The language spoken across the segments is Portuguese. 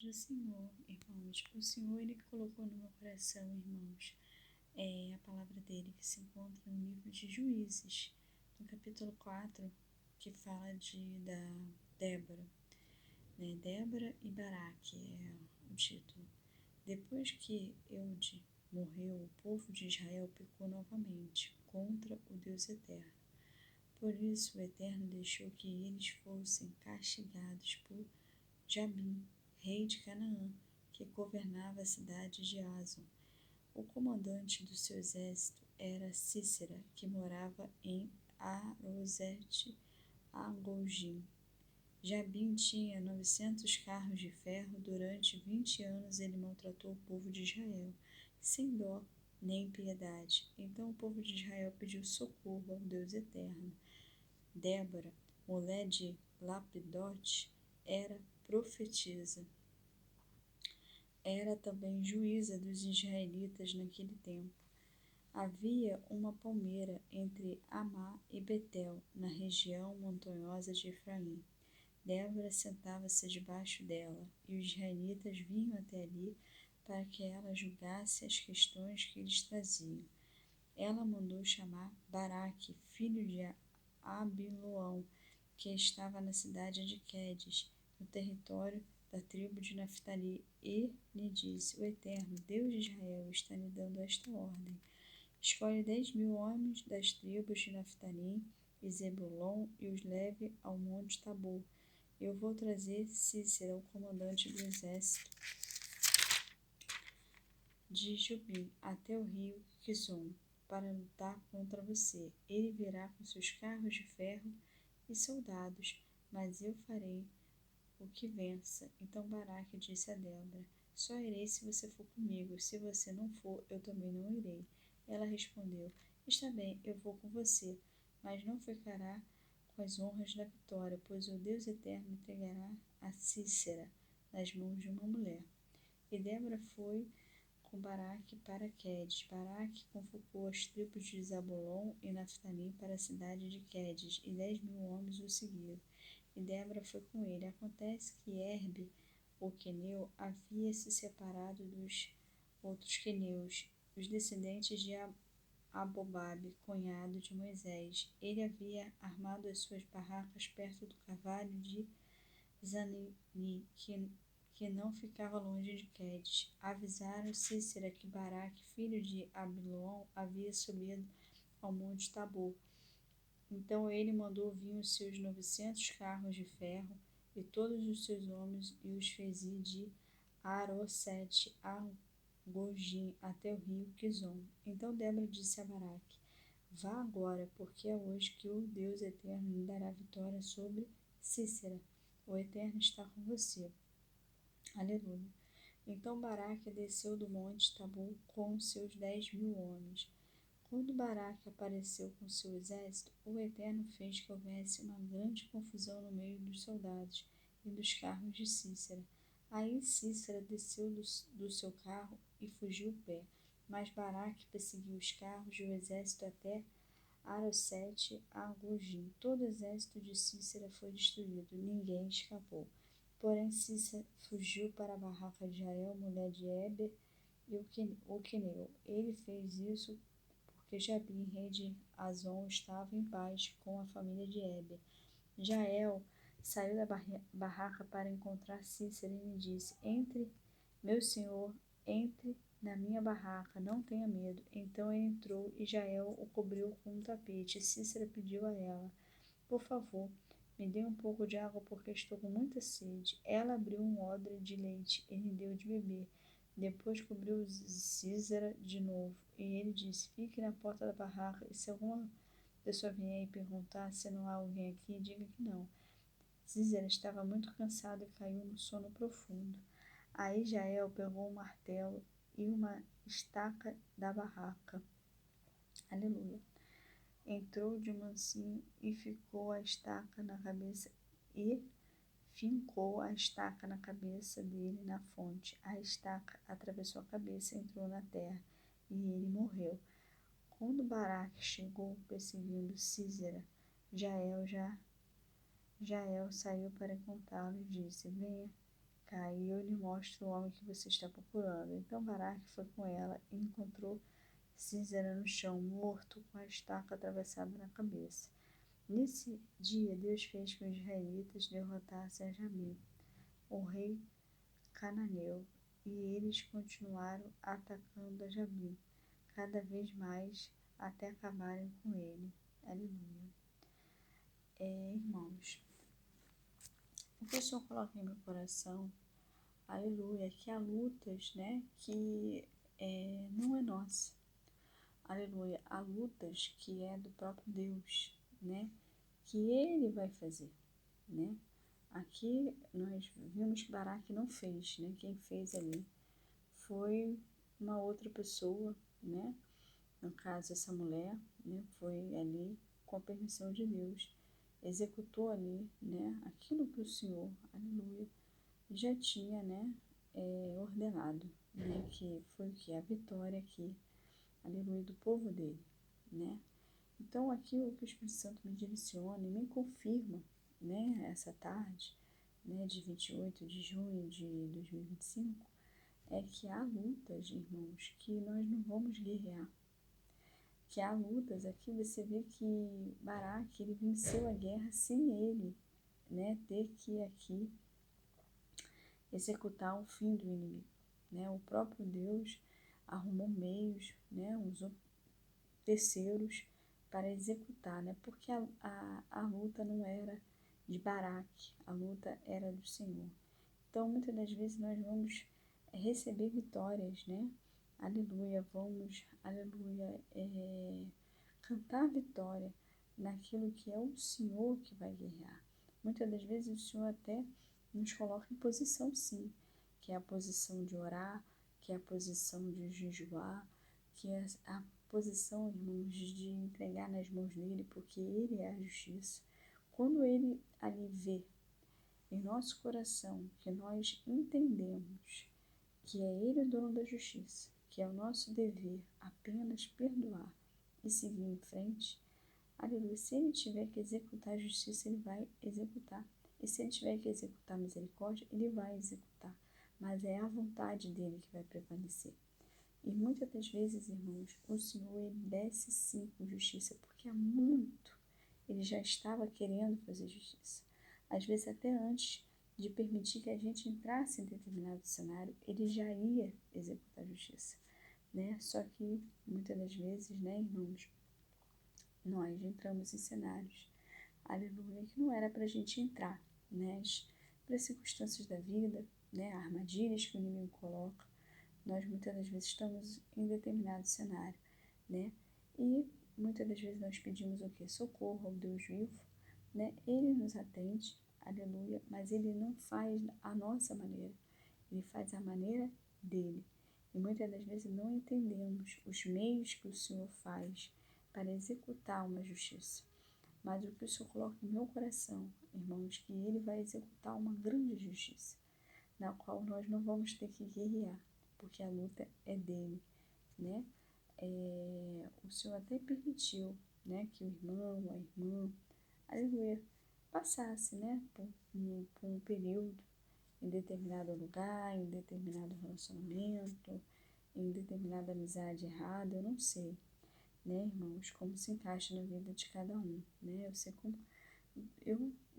Do Senhor, irmãos. O Senhor, Ele colocou no meu coração, irmãos, a palavra dele que se encontra no livro de Juízes, no capítulo 4, que fala da Débora, né? Débora e Baraque é o título. Depois que Eude morreu, o povo de Israel pecou novamente contra o Deus Eterno. Por isso o Eterno deixou que eles fossem castigados por Jabim, rei de Canaã, que governava a cidade de Azon. O comandante do seu exército era Cícera, que morava em Arosete-Agogim. Jabim tinha 900 carros de ferro. Durante 20 anos ele maltratou o povo de Israel, sem dó nem piedade. Então o povo de Israel pediu socorro ao Deus Eterno. Débora, mulher de Lapidote, era profetisa. Era também juíza dos israelitas naquele tempo. Havia uma palmeira entre Amá e Betel, na região montanhosa de Efraim. Débora sentava-se debaixo dela, e os israelitas vinham até ali para que ela julgasse as questões que eles traziam. Ela mandou chamar Baraque, filho de Abiloão, que estava na cidade de Quedes, no território da tribo de Naftali, e lhe disse: O Eterno, Deus de Israel, está lhe dando esta ordem: escolhe 10.000 homens das tribos de Naftali e Zebulon e os leve ao monte Tabor. Eu vou trazer Cícera, o comandante do exército de Jubim, até o rio Quizon, para lutar contra você. Ele virá com seus carros de ferro e soldados, mas eu farei o que vença. Então Baraque disse a Débora: só irei se você for comigo. Se você não for, eu também não irei. Ela respondeu: está bem, eu vou com você, mas não ficará com as honras da vitória, pois o Deus Eterno entregará a Cícera nas mãos de uma mulher. E Débora foi com Baraque para Quedes. Baraque convocou as tribos de Zabulon e Naftali para a cidade de Quedes, e 10.000 homens o seguiram. E Débora foi com ele. Acontece que Herbe, o queneu, havia se separado dos outros queneus, os descendentes de Abobabe, cunhado de Moisés. Ele havia armado as suas barracas perto do carvalho de Zanini, que não ficava longe de Quedes. Avisaram Cícera que Baraque, filho de Abiloão, havia subido ao monte Tabor. Então ele mandou vir os seus 900 carros de ferro e todos os seus homens e os fez ir de Arosete-Agogim até o rio Quizon. Então Débora disse a Baraque: vá agora, porque é hoje que o Deus Eterno lhe dará vitória sobre Cícera. O Eterno está com você. Aleluia. Então Baraque desceu do monte Tabor com seus 10.000 homens. Quando Baraque apareceu com seu exército, o Eterno fez que houvesse uma grande confusão no meio dos soldados e dos carros de Cícera. Aí Cícera desceu do seu carro e fugiu a pé, mas Baraque perseguiu os carros e o exército até Arosete-Agogim. Todo o exército de Cícera foi destruído, ninguém escapou. Porém Cícera fugiu para a barraca de Jael, mulher de Heber, e o queneu. Ele fez isso porque Jabim, rei de Azon, estava em paz com a família de Heber. Jael saiu da barraca para encontrar Cícera e lhe disse: entre, meu senhor, entre na minha barraca, não tenha medo. Então ele entrou e Jael o cobriu com um tapete. Cícera pediu a ela: por favor, me dê um pouco de água porque estou com muita sede. Ela abriu um odre de leite e lhe deu de beber. Depois cobriu Císera de novo, e ele disse: fique na porta da barraca, e se alguma pessoa vier e perguntar se não há alguém aqui, diga que não. Císera estava muito cansado e caiu no sono profundo. Aí Jael pegou um martelo e uma estaca da barraca. Aleluia. Entrou de mansinho e fincou a estaca na cabeça dele na fonte. A estaca atravessou a cabeça e entrou na terra, e ele morreu. Quando Baraque chegou perseguindo Císera, Jael saiu para encontrá-lo e disse: venha cá e eu lhe mostro o homem que você está procurando. Então Baraque foi com ela e encontrou Sísera no chão, morto, com a estaca atravessada na cabeça. Nesse dia, Deus fez que os israelitas derrotassem a Jabim, o rei cananeu, e eles continuaram atacando a Jabim, cada vez mais, até acabarem com ele. Aleluia. Irmãos, o que o Senhor coloca em meu coração, aleluia, que há lutas, né, que não é nossa. Aleluia, há lutas que é do próprio Deus, né, que Ele vai fazer, né. Aqui nós vimos que Baraque não fez, né, quem fez ali foi uma outra pessoa, né, no caso essa mulher, né, foi ali com a permissão de Deus, executou ali, né, aquilo que o Senhor, aleluia, já tinha, né, ordenado, né, que foi o que? A vitória aqui, aleluia, do povo dele, né. Então aquilo que o Espírito Santo me direciona e me confirma, né, essa tarde, né, de 28 de junho de 2025, é que há lutas, irmãos, que nós não vamos guerrear. Que há lutas, aqui você vê que Baraque, ele venceu a guerra sem ele, né, ter que aqui executar o fim do inimigo, né. O próprio Deus arrumou meios, né, usou terceiros para executar, né, porque a luta não era de Baraque, a luta era do Senhor. Então, muitas das vezes nós vamos receber vitórias, né? Aleluia, vamos, aleluia, cantar vitória naquilo que é o Senhor que vai guerrear. Muitas das vezes o Senhor até nos coloca em posição, sim, que é a posição de orar, que é a posição de jejuar, que é a posição, irmãos, de entregar nas mãos dele, porque ele é a justiça. Quando ele ali vê em nosso coração que nós entendemos que é ele o dono da justiça, que é o nosso dever apenas perdoar e seguir em frente, aleluia, se ele tiver que executar a justiça, ele vai executar. E se ele tiver que executar a misericórdia, ele vai executar. Mas é a vontade dele que vai prevalecer. E muitas das vezes, irmãos, o Senhor, ele desce sim com justiça, porque há muito ele já estava querendo fazer justiça. Às vezes até antes de permitir que a gente entrasse em determinado cenário, ele já ia executar a justiça, né? Só que muitas das vezes, né, irmãos, nós entramos em cenários, aleluia, que não era para a gente entrar, né? Para circunstâncias da vida, né, armadilhas que o inimigo coloca, nós muitas das vezes estamos em determinado cenário, né? E muitas das vezes nós pedimos o quê? Socorro ao Deus vivo, né? Ele nos atende, aleluia, mas ele não faz a nossa maneira, ele faz a maneira dele. E muitas das vezes não entendemos os meios que o Senhor faz para executar uma justiça. Mas o que o Senhor coloca no meu coração, irmãos, que ele vai executar uma grande justiça, na qual nós não vamos ter que guerrear, porque a luta é dele, né? O Senhor até permitiu, né, que o irmão, a irmã, aleluia, passasse, né, por um período em determinado lugar, em determinado relacionamento, em determinada amizade errada, eu não sei, né, irmãos, como se encaixa na vida de cada um, né? Eu sei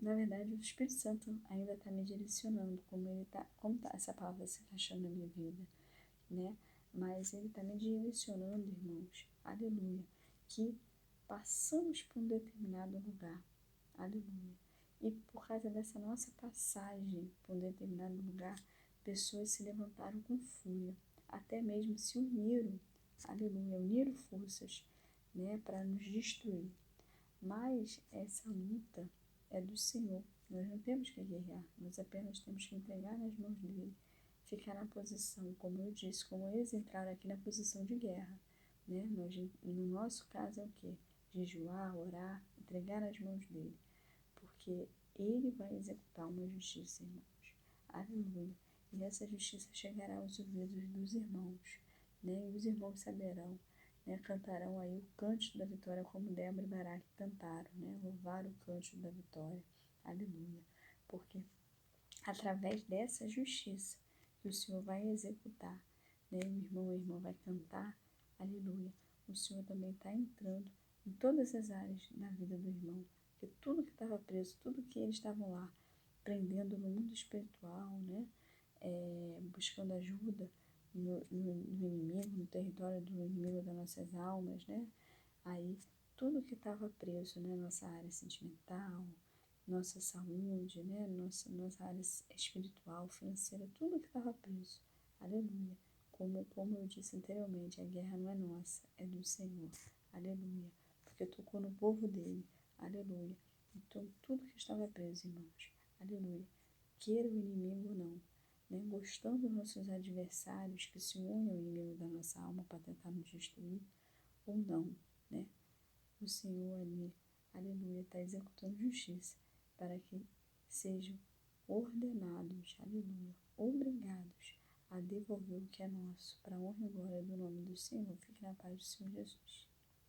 na verdade, o Espírito Santo ainda está me direcionando como tá essa palavra se encaixando na minha vida, né? Mas ele está me direcionando, irmãos, aleluia, que passamos por um determinado lugar, aleluia. E por causa dessa nossa passagem por um determinado lugar, pessoas se levantaram com fúria, até mesmo se uniram, aleluia, uniram forças, né, para nos destruir. Mas essa luta é do Senhor. Nós não temos que guerrear, nós apenas temos que entregar nas mãos dele, ficar na posição, como eu disse, como eles entraram aqui na posição de guerra, né? No nosso caso é o quê? Jejuar, orar, entregar nas mãos dele, porque ele vai executar uma justiça, irmãos. Aleluia. E essa justiça chegará aos ouvidos dos irmãos, né? E os irmãos saberão, né? Cantarão aí o cântico da vitória, como Débora e Baraque cantaram, né? Louvar o cântico da vitória. Aleluia. Porque através dessa justiça que o Senhor vai executar, né? O irmão e a irmã vai cantar, aleluia. O Senhor também está entrando em todas as áreas na vida do irmão, porque tudo que estava preso, tudo que eles estavam lá prendendo no mundo espiritual, né? Buscando ajuda no inimigo, no território do inimigo das nossas almas, né? Aí tudo que estava preso, né? Nossa área sentimental, nossa saúde, né? Nossa área espiritual, financeira, tudo que estava preso. Aleluia. Como eu disse anteriormente, a guerra não é nossa, é do Senhor. Aleluia. Porque tocou no povo dele. Aleluia. Então, tudo que estava preso, irmãos. Aleluia. Queira o inimigo ou não, né? Gostando dos nossos adversários que se unem ao inimigo da nossa alma para tentar nos destruir ou não, né? O Senhor ali, aleluia, está executando justiça para que sejam ordenados, aleluia, obrigados a devolver o que é nosso, para a honra e glória do nome do Senhor. Fique na paz do Senhor Jesus.